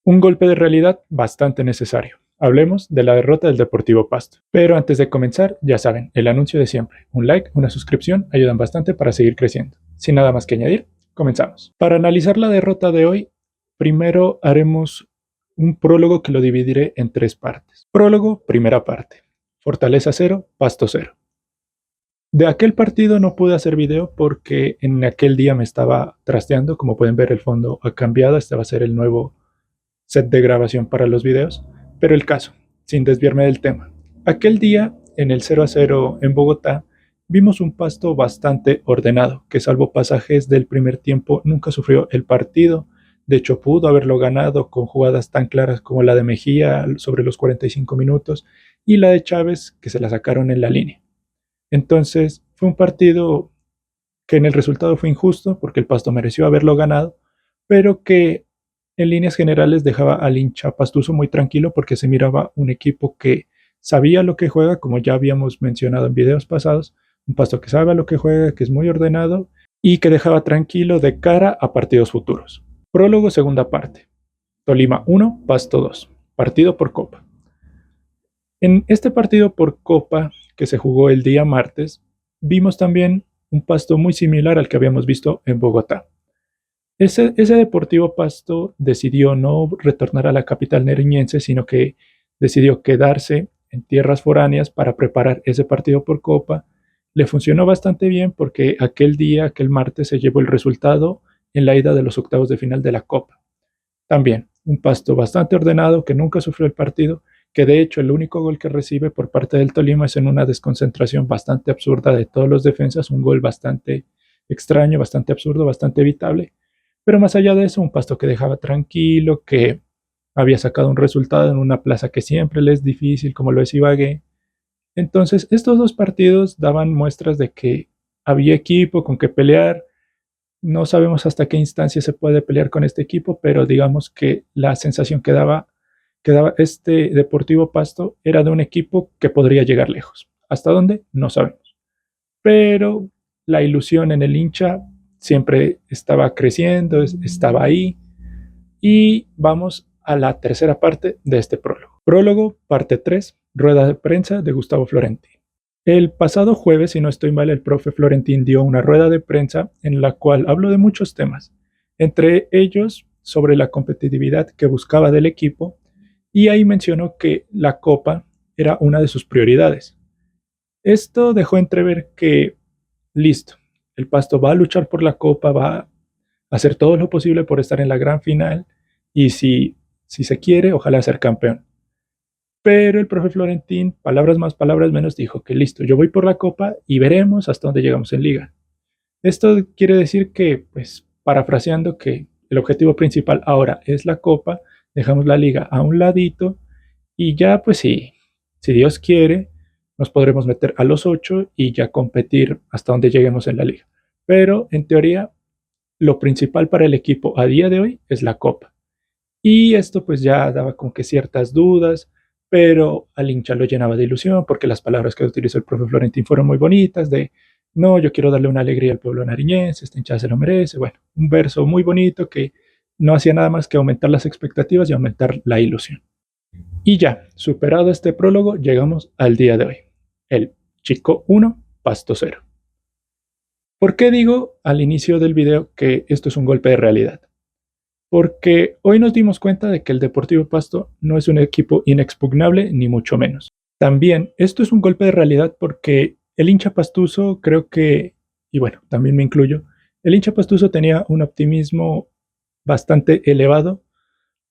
Un golpe de realidad bastante necesario. Hablemos de la derrota del Deportivo Pasto. Pero antes de comenzar, ya saben, el anuncio de siempre. Un like, una suscripción ayudan bastante para seguir creciendo. Sin nada más que añadir, comenzamos. Para analizar la derrota de hoy, primero haremos un prólogo que lo dividiré en 3 partes. Prólogo, primera parte. Fortaleza 0, Pasto 0. De aquel partido no pude hacer video porque en aquel día me estaba trasteando. Como pueden ver, el fondo ha cambiado. Este va a ser el nuevo set de grabación para los videos. Pero el caso, sin desviarme del tema. Aquel día, en el 0-0 en Bogotá, vimos un Pasto bastante ordenado, que salvo pasajes del primer tiempo nunca sufrió el partido. De hecho, pudo haberlo ganado con jugadas tan claras como la de Mejía sobre los 45 minutos y la de Chávez, que se la sacaron en la línea. Entonces, fue un partido que en el resultado fue injusto, porque el Pasto mereció haberlo ganado, pero que en líneas generales dejaba al hincha pastuso muy tranquilo porque se miraba un equipo que sabía lo que juega, como ya habíamos mencionado en videos pasados, un Pasto que sabe lo que juega, que es muy ordenado y que dejaba tranquilo de cara a partidos futuros. Prólogo, segunda parte. Tolima 1, Pasto 2. Partido por Copa. En este partido por Copa, que se jugó el día martes, vimos también un Pasto muy similar al que habíamos visto en Bogotá. Ese Deportivo Pasto decidió no retornar a la capital nariñense, sino que decidió quedarse en tierras foráneas para preparar ese partido por Copa. Le funcionó bastante bien porque aquel martes, se llevó el resultado en la ida de los octavos de final de la Copa. También un Pasto bastante ordenado que nunca sufrió el partido, que de hecho el único gol que recibe por parte del Tolima es en una desconcentración bastante absurda de todos los defensas, un gol bastante extraño, bastante absurdo, bastante evitable. Pero más allá de eso, un Pasto que dejaba tranquilo, que había sacado un resultado en una plaza que siempre le es difícil, como lo es Ibagué. Entonces, estos dos partidos daban muestras de que había equipo con que pelear. No sabemos hasta qué instancia se puede pelear con este equipo, pero digamos que la sensación que daba este Deportivo Pasto era de un equipo que podría llegar lejos. ¿Hasta dónde? No sabemos. Pero la ilusión en el hincha siempre estaba creciendo, estaba ahí. Y vamos a la tercera parte de este prólogo. Prólogo, parte 3, rueda de prensa de Gustavo Florentín. El pasado jueves, si no estoy mal, el profe Florentín dio una rueda de prensa en la cual habló de muchos temas, entre ellos sobre la competitividad que buscaba del equipo, y ahí mencionó que la Copa era una de sus prioridades. Esto dejó entrever que, listo, el Pasto va a luchar por la Copa, va a hacer todo lo posible por estar en la gran final y si se quiere, ojalá ser campeón. Pero el profe Florentín, palabras más, palabras menos, dijo que listo, yo voy por la Copa y veremos hasta dónde llegamos en Liga. Esto quiere decir que, pues, parafraseando, que el objetivo principal ahora es la Copa, dejamos la Liga a un ladito y ya, pues si Dios quiere, nos podremos meter a los 8 y ya competir hasta donde lleguemos en la Liga. Pero en teoría, lo principal para el equipo a día de hoy es la Copa. Y esto pues ya daba como que ciertas dudas, pero al hincha lo llenaba de ilusión porque las palabras que utilizó el profe Florentín fueron muy bonitas, de no, yo quiero darle una alegría al pueblo nariñense, este hincha se lo merece. Bueno, un verso muy bonito que no hacía nada más que aumentar las expectativas y aumentar la ilusión. Y ya, superado este prólogo, llegamos al día de hoy. El Chico 1, Pasto 0. ¿Por qué digo al inicio del video que esto es un golpe de realidad? Porque hoy nos dimos cuenta de que el Deportivo Pasto no es un equipo inexpugnable, ni mucho menos. También esto es un golpe de realidad porque el hincha pastuso creo que, y bueno, también me incluyo, el hincha pastuso tenía un optimismo bastante elevado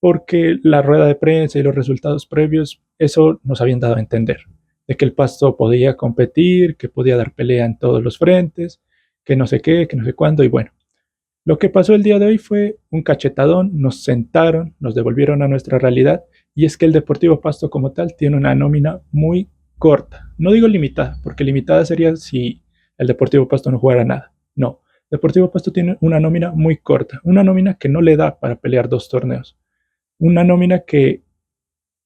porque la rueda de prensa y los resultados previos, eso nos habían dado a entender, de que el Pasto podía competir, que podía dar pelea en todos los frentes, que no sé qué, que no sé cuándo, y bueno. Lo que pasó el día de hoy fue un cachetadón, nos sentaron, nos devolvieron a nuestra realidad, y es que el Deportivo Pasto como tal tiene una nómina muy corta. No digo limitada, porque limitada sería si el Deportivo Pasto no jugara nada. No, Deportivo Pasto tiene una nómina muy corta, una nómina que no le da para pelear 2 torneos. Una nómina que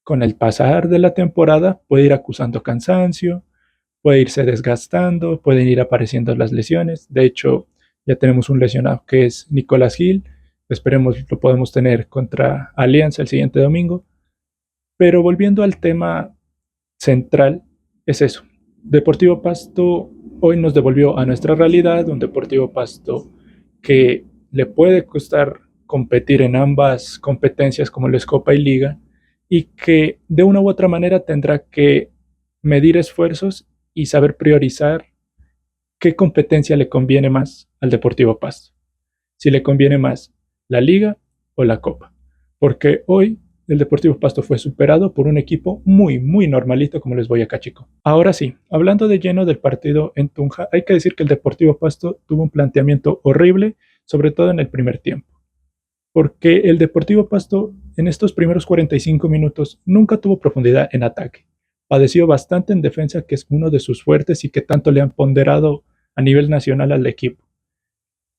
con el pasar de la temporada puede ir acusando cansancio, puede irse desgastando, pueden ir apareciendo las lesiones. De hecho, ya tenemos un lesionado que es Nicolás Gil, Esperemos lo podemos tener contra Alianza el siguiente domingo. Pero volviendo al tema central, es eso. Deportivo Pasto hoy nos devolvió a nuestra realidad, un Deportivo Pasto que le puede costar competir en ambas competencias como la Copa y Liga, y que de una u otra manera tendrá que medir esfuerzos y saber priorizar qué competencia le conviene más al Deportivo Pasto. Si le conviene más la Liga o la Copa. Porque hoy el Deportivo Pasto fue superado por un equipo muy normalito como les voy a Chico. Ahora sí, hablando de lleno del partido en Tunja, hay que decir que el Deportivo Pasto tuvo un planteamiento horrible, sobre todo en el primer tiempo. Porque el Deportivo Pasto en estos primeros 45 minutos nunca tuvo profundidad en ataque. Padeció bastante en defensa, que es uno de sus fuertes y que tanto le han ponderado a nivel nacional al equipo.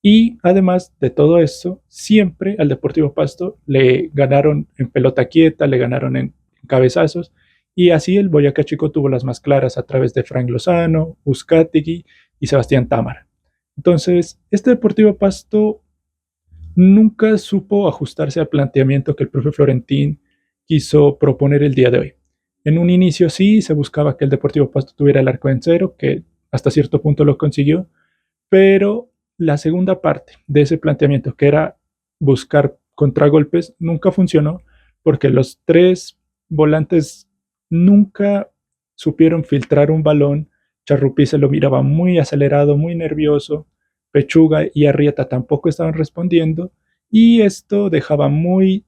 Y además de todo eso, siempre al Deportivo Pasto le ganaron en pelota quieta, le ganaron en cabezazos, y así el Boyacá Chico tuvo las más claras a través de Frank Lozano, Uzcategui y Sebastián Támara. Entonces, este Deportivo Pasto nunca supo ajustarse al planteamiento que el profe Florentín quiso proponer el día de hoy. En un inicio sí se buscaba que el Deportivo Pasto tuviera el arco en cero, que hasta cierto punto lo consiguió, pero la segunda parte de ese planteamiento, que era buscar contragolpes, nunca funcionó porque los tres volantes nunca supieron filtrar un balón. Charrupí se lo miraba muy acelerado, muy nervioso. Pechuga y Arrieta tampoco estaban respondiendo, y esto dejaba muy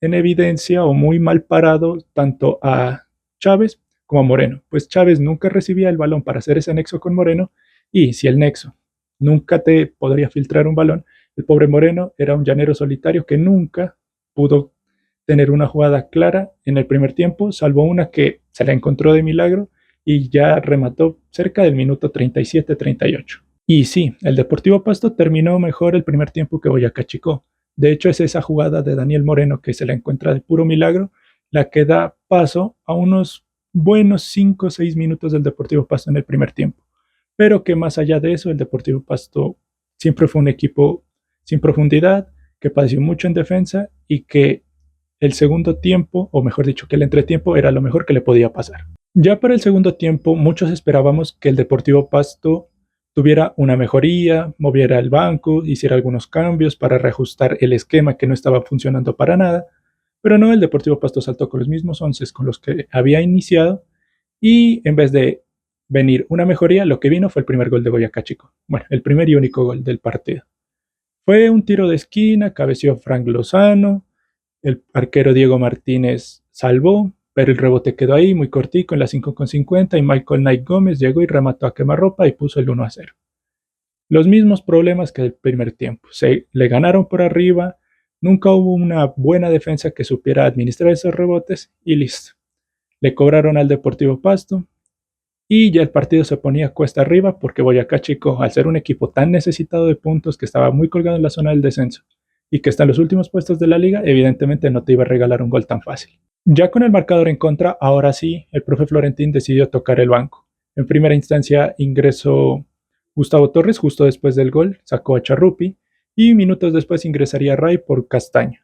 en evidencia o muy mal parado tanto a Chávez como a Moreno, pues Chávez nunca recibía el balón para hacer ese nexo con Moreno, y si el nexo nunca te podría filtrar un balón, el pobre Moreno era un llanero solitario que nunca pudo tener una jugada clara en el primer tiempo, salvo una que se la encontró de milagro y ya remató cerca del minuto 37-38. Y sí, el Deportivo Pasto terminó mejor el primer tiempo que Boyacá Chico. De hecho, es esa jugada de Daniel Moreno que se la encuentra de puro milagro la que da paso a unos buenos 5 o 6 minutos del Deportivo Pasto en el primer tiempo. Pero que más allá de eso, el Deportivo Pasto siempre fue un equipo sin profundidad, que padeció mucho en defensa y que el segundo tiempo, o mejor dicho, que el entretiempo era lo mejor que le podía pasar. Ya para el segundo tiempo, muchos esperábamos que el Deportivo Pasto tuviera una mejoría, moviera el banco, hiciera algunos cambios para reajustar el esquema que no estaba funcionando para nada, pero no, el Deportivo Pasto saltó con los mismos 11 con los que había iniciado, y en vez de venir una mejoría, lo que vino fue el primer gol de Boyacá Chico. Bueno, el primer y único gol del partido. Fue un tiro de esquina, cabeció Frank Lozano, el arquero Diego Martínez salvó, pero el rebote quedó ahí muy cortico en la 5,50, y Michael Knight Gómez llegó y remató a quemarropa y puso el 1-0. Los mismos problemas que el primer tiempo. Se le ganaron por arriba, nunca hubo una buena defensa que supiera administrar esos rebotes y listo. Le cobraron al Deportivo Pasto y ya el partido se ponía cuesta arriba porque Boyacá Chico, al ser un equipo tan necesitado de puntos, que estaba muy colgado en la zona del descenso y que está en los últimos puestos de la liga, evidentemente no te iba a regalar un gol tan fácil. Ya con el marcador en contra, ahora sí, el profe Florentín decidió tocar el banco. En primera instancia ingresó Gustavo Torres justo después del gol, sacó a Charrupi y minutos después ingresaría Ray por Castaño.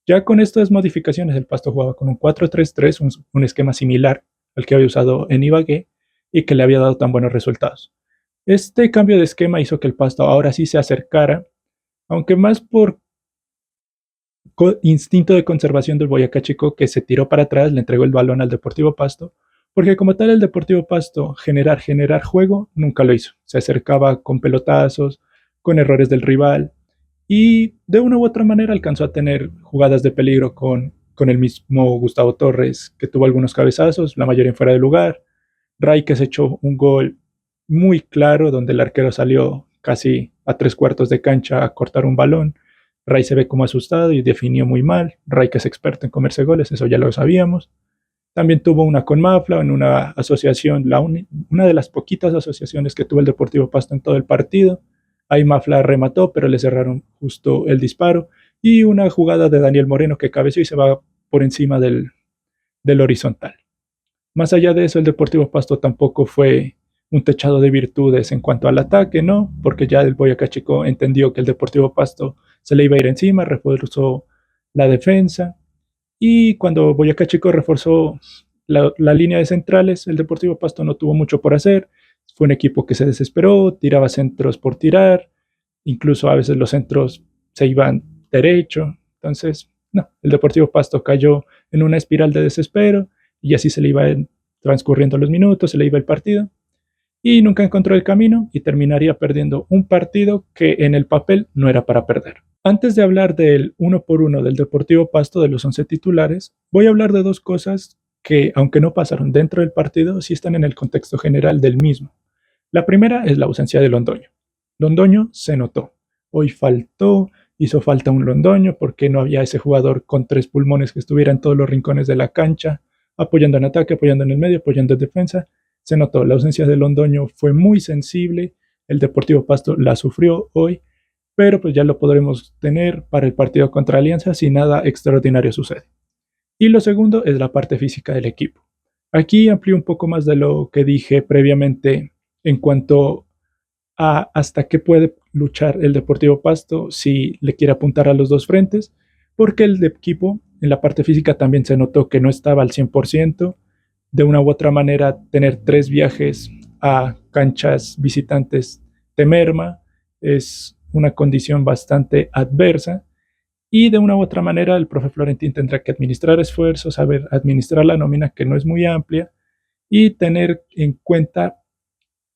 Ya con estas modificaciones el Pasto jugaba con un 4-3-3, un esquema similar al que había usado en Ibagué y que le había dado tan buenos resultados. Este cambio de esquema hizo que el Pasto ahora sí se acercara, aunque más por instinto de conservación del Boyacá Chico, que se tiró para atrás, le entregó el balón al Deportivo Pasto, porque como tal el Deportivo Pasto generar juego nunca lo hizo. Se acercaba con pelotazos, con errores del rival, y de una u otra manera alcanzó a tener jugadas de peligro con el mismo Gustavo Torres, que tuvo algunos cabezazos, la mayoría en fuera de lugar. Ray, que se echó un gol muy claro donde el arquero salió casi a 3 cuartos de cancha a cortar un balón. Ray se ve como asustado y definió muy mal. Ray, que es experto en comerse goles, eso ya lo sabíamos. También tuvo una con Mafla en una asociación, una de las poquitas asociaciones que tuvo el Deportivo Pasto en todo el partido. Ahí Mafla remató, pero le cerraron justo el disparo. Y una jugada de Daniel Moreno que cabeció y se va por encima del horizontal. Más allá de eso, el Deportivo Pasto tampoco fue un techado de virtudes en cuanto al ataque, ¿no? Porque ya el Boyacá Chico entendió que el Deportivo Pasto se le iba a ir encima, reforzó la defensa. Y cuando Boyacá Chico reforzó la línea de centrales, el Deportivo Pasto no tuvo mucho por hacer. Fue un equipo que se desesperó, tiraba centros por tirar, incluso a veces los centros se iban derecho. Entonces, no, el Deportivo Pasto cayó en una espiral de desespero y así se le iba transcurriendo los minutos, se le iba el partido y nunca encontró el camino y terminaría perdiendo un partido que en el papel no era para perder. Antes de hablar del 1-1 del Deportivo Pasto de los 11 titulares, voy a hablar de dos cosas que, aunque no pasaron dentro del partido, sí están en el contexto general del mismo. La primera es la ausencia de Londoño. Londoño se notó. Hoy hizo falta un Londoño porque no había ese jugador con 3 pulmones que estuviera en todos los rincones de la cancha, apoyando en ataque, apoyando en el medio, apoyando en defensa. Se notó, la ausencia de Londoño fue muy sensible, el Deportivo Pasto la sufrió hoy, pero pues ya lo podremos tener para el partido contra Alianza si nada extraordinario sucede. Y lo segundo es la parte física del equipo. Aquí amplío un poco más de lo que dije previamente en cuanto a hasta qué puede luchar el Deportivo Pasto si le quiere apuntar a los dos frentes, porque el equipo en la parte física también se notó que no estaba al 100%. De una u otra manera, tener 3 viajes a canchas visitantes te merma, es una condición bastante adversa y de una u otra manera el profe Florentín tendrá que administrar esfuerzos, saber administrar la nómina que no es muy amplia y tener en cuenta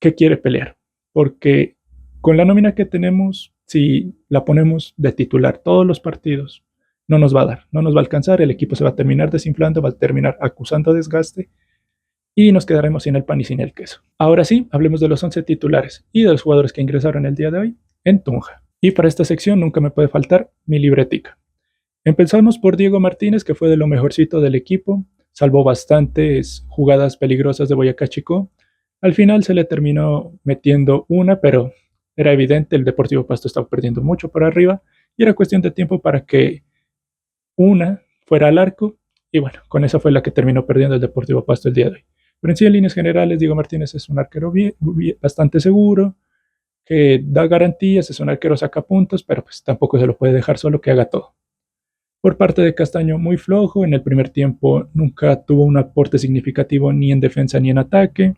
qué quiere pelear, porque con la nómina que tenemos, si la ponemos de titular todos los partidos, no nos va a dar, no nos va a alcanzar, el equipo se va a terminar desinflando, va a terminar acusando desgaste y nos quedaremos sin el pan y sin el queso. Ahora sí, hablemos de los 11 titulares y de los jugadores que ingresaron el día de hoy en Tunja. Y para esta sección nunca me puede faltar mi libretica. Empezamos por Diego Martínez, que fue de lo mejorcito del equipo, salvó bastantes jugadas peligrosas de Boyacá Chico. Al final se le terminó metiendo una, pero era evidente, el Deportivo Pasto estaba perdiendo mucho por arriba y era cuestión de tiempo para que una fuera al arco y bueno, con esa fue la que terminó perdiendo el Deportivo Pasto el día de hoy. Pero en sí, en líneas generales, Diego Martínez es un arquero bastante seguro, que da garantías, es un arquero sacapuntos, pero pues tampoco se lo puede dejar solo que haga todo. Por parte de Castaño, muy flojo. En el primer tiempo nunca tuvo un aporte significativo ni en defensa ni en ataque.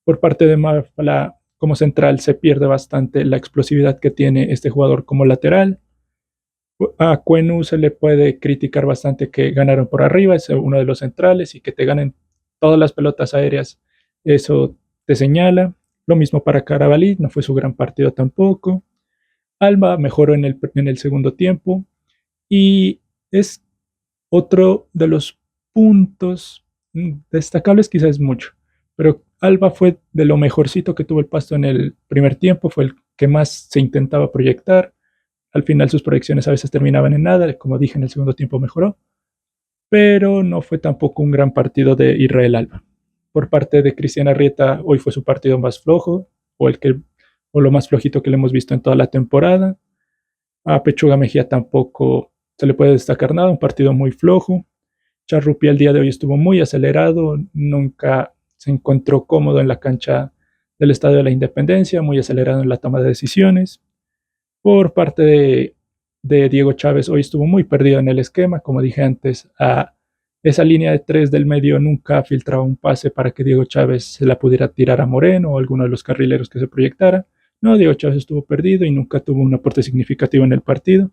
Por parte de Mafla, como central, se pierde bastante la explosividad que tiene este jugador como lateral. A Cuenu se le puede criticar bastante que ganaron por arriba, es uno de los centrales, y que te ganen todas las pelotas aéreas, eso te señala. Lo mismo para Carabalí, no fue su gran partido tampoco. Alba mejoró en el segundo tiempo y es otro de los puntos destacables, quizás es mucho, pero Alba fue de lo mejorcito que tuvo el Pasto en el primer tiempo, fue el que más se intentaba proyectar. Al final sus proyecciones a veces terminaban en nada, como dije, en el segundo tiempo mejoró, pero no fue tampoco un gran partido de Israel Alba. Por parte de Cristian Arrieta, hoy fue su partido más flojo, o lo más flojito que le hemos visto en toda la temporada. A Pechuga Mejía tampoco se le puede destacar nada, un partido muy flojo. Charrupi el día de hoy estuvo muy acelerado, nunca se encontró cómodo en la cancha del Estadio de la Independencia, muy acelerado en la toma de decisiones. Por parte de Diego Chávez, hoy estuvo muy perdido en el esquema, como dije antes, a esa línea de 3 del medio nunca filtraba un pase para que Diego Chávez se la pudiera tirar a Moreno o a alguno de los carrileros que se proyectara. No, Diego Chávez estuvo perdido y nunca tuvo un aporte significativo en el partido.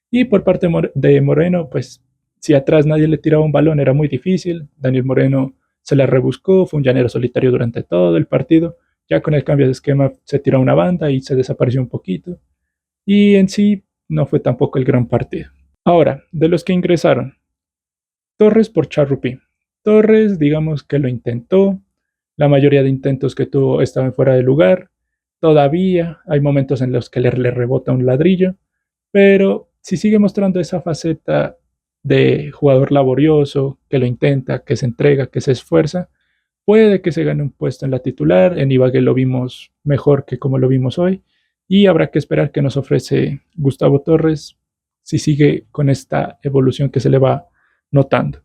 Y por parte de Moreno, pues si atrás nadie le tiraba un balón era muy difícil. Daniel Moreno se la rebuscó, fue un llanero solitario durante todo el partido. Ya con el cambio de esquema se tiró a una banda y se desapareció un poquito. Y en sí no fue tampoco el gran partido. Ahora, de los que ingresaron, Torres por Charrupi. Torres, digamos que lo intentó. La mayoría de intentos que tuvo estaban fuera de lugar. Todavía hay momentos en los que le rebota un ladrillo, pero si sigue mostrando esa faceta de jugador laborioso, que lo intenta, que se entrega, que se esfuerza, puede que se gane un puesto en la titular. En Ibagué lo vimos mejor que como lo vimos hoy y habrá que esperar que nos ofrece Gustavo Torres si sigue con esta evolución que se le va notando.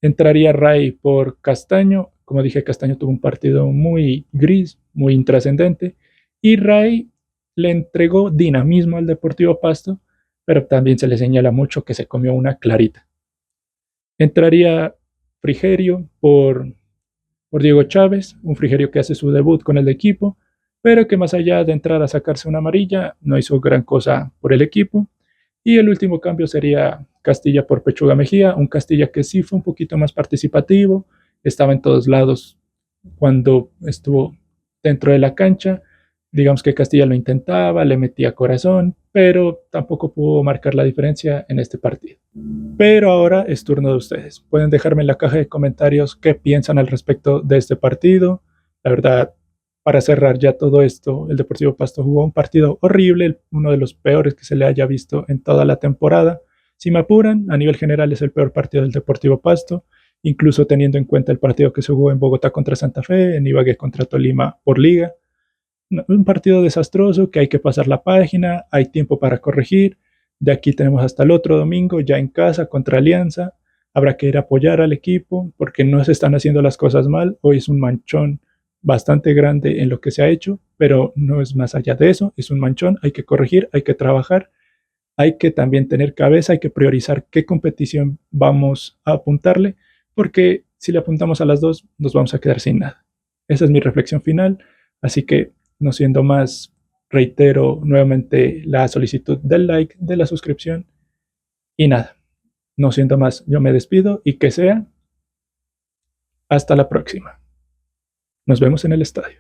Entraría Ray por Castaño. Como dije, Castaño tuvo un partido muy gris, muy intrascendente, y Ray le entregó dinamismo al Deportivo Pasto, pero también se le señala mucho que se comió una clarita. Entraría Frigerio por Diego Chávez, un Frigerio que hace su debut con el equipo, pero que más allá de entrar a sacarse una amarilla, no hizo gran cosa por el equipo. Y el último cambio sería Castilla por Pechuga Mejía, un Castilla que sí fue un poquito más participativo, estaba en todos lados cuando estuvo dentro de la cancha. Digamos que Castilla lo intentaba, le metía corazón, pero tampoco pudo marcar la diferencia en este partido. Pero ahora es turno de ustedes. Pueden dejarme en la caja de comentarios qué piensan al respecto de este partido. La verdad, para cerrar ya todo esto, el Deportivo Pasto jugó un partido horrible, uno de los peores que se le haya visto en toda la temporada. Si me apuran, a nivel general es el peor partido del Deportivo Pasto, incluso teniendo en cuenta el partido que se jugó en Bogotá contra Santa Fe, en Ibagué contra Tolima por liga. Un partido desastroso que hay que pasar la página, hay tiempo para corregir. De aquí tenemos hasta el otro domingo, ya en casa contra Alianza. Habrá que ir a apoyar al equipo porque no se están haciendo las cosas mal. Hoy es un manchón bastante grande en lo que se ha hecho, pero no es más allá de eso. Es un manchón, hay que corregir, hay que trabajar, hay que también tener cabeza, hay que priorizar qué competición vamos a apuntarle, porque si le apuntamos a las dos, nos vamos a quedar sin nada. Esa es mi reflexión final, así que no siendo más, reitero nuevamente la solicitud del like, de la suscripción y nada, no siendo más, yo me despido y que sea hasta la próxima. Nos vemos en el estadio.